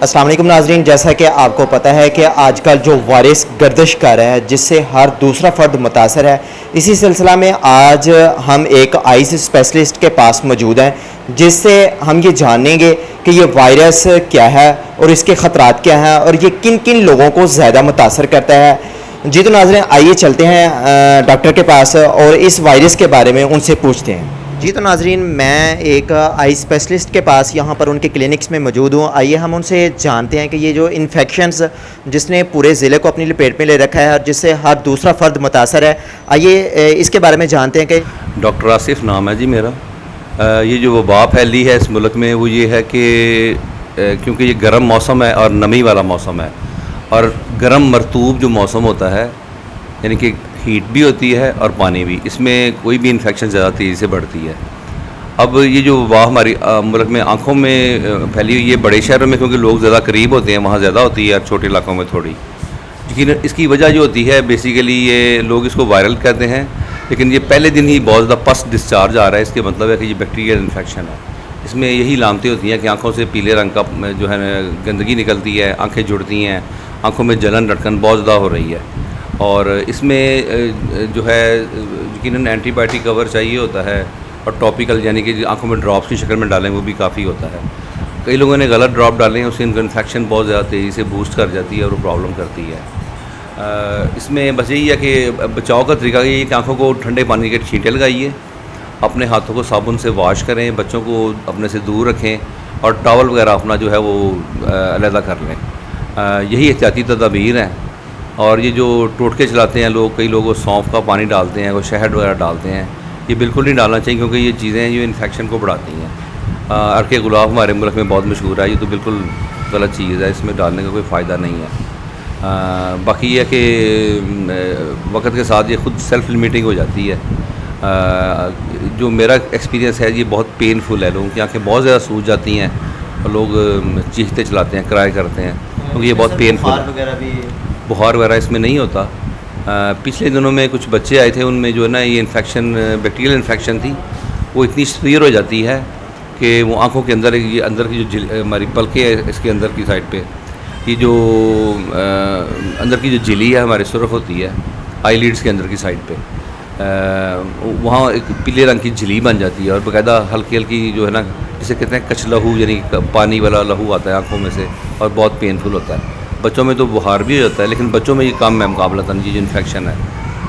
अस्सलाम वालेकुम नाज़रीन, जैसा कि आपको पता है कि आजकल जो वायरस गर्दिश कर रहा है जिससे हर दूसरा फ़र्द मुतासर है, इसी सिलसिला में आज हम एक आइस स्पेशलिस्ट के पास मौजूद हैं जिससे हम ये जानेंगे कि ये वायरस क्या है और इसके ख़तरात क्या हैं और ये किन किन लोगों को ज़्यादा मुतासर करता है। जी तो नाज़रीन, आइए चलते हैं डॉक्टर के पास और इस वायरस के बारे में उनसे पूछते हैं। जी तो नाज़रीन, मैं एक आई स्पेशलिस्ट के पास यहाँ पर उनके क्लिनिक्स में मौजूद हूँ। आइए हम उनसे जानते हैं कि ये जो इन्फेक्शंस जिसने पूरे ज़िले को अपनी लपेट में ले रखा है और जिससे हर दूसरा फ़र्द मुतासर है, आइए इसके बारे में जानते हैं कि डॉक्टर आसिफ नाम है जी मेरा। ये जो वबा फैली है इस मुल्क में वो ये है कि क्योंकि ये गर्म मौसम है और नमी वाला मौसम है और गर्म मरतूब जो मौसम होता है, यानी कि हीट भी होती है और पानी भी, इसमें कोई भी इन्फेक्शन ज़्यादा तेज़ी से बढ़ती है। अब ये जो वबा हमारी मुल्क में आँखों में फैली हुई है, बड़े शहरों में क्योंकि लोग ज़्यादा करीब होते हैं वहाँ ज़्यादा होती है और छोटे इलाकों में थोड़ी। लेकिन इसकी वजह जो होती है बेसिकली ये लोग इसको वायरल कहते हैं, लेकिन ये पहले दिन ही बहुत ज़्यादा पस डिस्चार्ज आ रहा है। इसके मतलब है कि ये बैक्टीरियल इन्फेक्शन है। इसमें यही लामतें होती हैं कि आँखों से पीले रंग का जो है गंदगी निकलती है, आँखें जुड़ती हैं, आँखों में जलन लटकन बहुत ज़्यादा हो रही है। और इसमें जो है यकीनन एंटीबायोटिक कवर चाहिए होता है और टॉपिकल यानी कि आंखों में ड्रॉप्स की शक्ल में डालें वो भी काफ़ी होता है। कई लोगों ने गलत ड्रॉप डाले हैं, उससे इनका इन्फेक्शन बहुत ज़्यादा तेज़ी से बूस्ट कर जाती है और वो प्रॉब्लम करती है। इसमें बस यही है कि बचाव का तरीका ये है कि आँखों को ठंडे पानी के छींटे लगाइए, अपने हाथों को साबुन से वॉश करें, बच्चों को अपने से दूर रखें और टॉवल वगैरह अपना जो है वो अलहदा कर लें। यही एहतियाती तदाबीर हैं। और ये जो टोटके चलाते हैं लोग, कई लोग सौंफ का पानी डालते हैं, वो शहद वगैरह डालते हैं, ये बिल्कुल नहीं डालना चाहिए क्योंकि ये चीज़ें जो इन्फेक्शन को बढ़ाती हैं। अरके गुलाब हमारे मुल्क में बहुत मशहूर है, ये तो बिल्कुल गलत चीज़ है, इसमें डालने का कोई फ़ायदा नहीं है। बाकी ये है कि वक्त के साथ ये खुद सेल्फ लिमिटिंग हो जाती है। जो मेरा एक्सपीरियंस है ये बहुत पेनफुल है, लोगों की आँखें बहुत ज़्यादा सूज जाती हैं और लोग चीखते चलाते हैं, क्राई करते हैं क्योंकि ये बहुत पेनफुल है। बुखार वगैरह इसमें नहीं होता। पिछले दिनों में कुछ बच्चे आए थे, उनमें जो है ना ये इन्फेक्शन बैक्टीरियल इन्फेक्शन थी, वो इतनी सीवियर हो जाती है कि वो आंखों के अंदर ये अंदर की जो हमारी पलकें है इसके अंदर की साइड पे, ये जो अंदर की जो झिल्ली है हमारे सुर्ख होती है आईलिड्स के अंदर की साइड पे, वहाँ एक पीले रंग की झिल्ली बन जाती है और बाकायदा हल्की हल्की जो है ना जिसे कहते हैं कच लहू, यानी पानी वाला लहू आता है आँखों में से और बहुत पेनफुल होता है। बच्चों में तो बुखार भी हो जाता है, लेकिन बच्चों में ये कम है मुकाबलतन ये जो इन्फेक्शन है।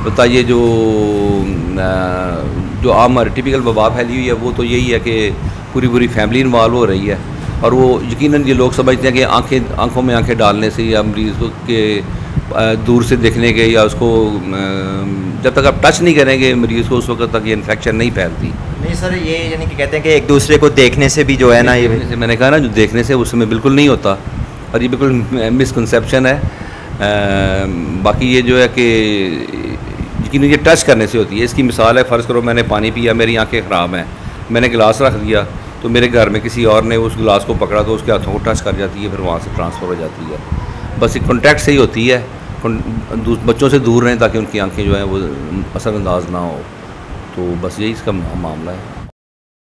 बताइए जो आम हमारी टिपिकल वबा फैली हुई है वो तो यही है कि पूरी पूरी फैमिली इन्वॉल्व हो रही है और वो यकीनन ये लोग समझते हैं कि आँखों में आँखें डालने से या मरीज़ को के दूर से देखने के या उसको जब तक आप टच नहीं करेंगे मरीज़ को उस वक्त तक ये इन्फेक्शन नहीं फैलती। नहीं सर, ये यानी कि कहते हैं कि एक दूसरे को देखने से भी जो है ना, ये मैंने कहा ना जो देखने से उसमें बिल्कुल नहीं होता और ये बिल्कुल मिसकंसेप्शन है। बाकी ये जो है कि यकीन ये टच करने से होती है। इसकी मिसाल है, फ़र्ज़ करो मैंने पानी पिया, मेरी आंखें ख़राब हैं, मैंने गिलास रख दिया तो मेरे घर में किसी और ने उस गिलास को पकड़ा तो उसके हाथों को टच कर जाती है, फिर वहाँ से ट्रांसफ़र हो जाती है। बस एक कॉन्टैक्ट से ही होती है। बच्चों से दूर रहें ताकि उनकी आंखें जो हैं वो असरअंदाज ना हो। तो बस यही इसका मामला है।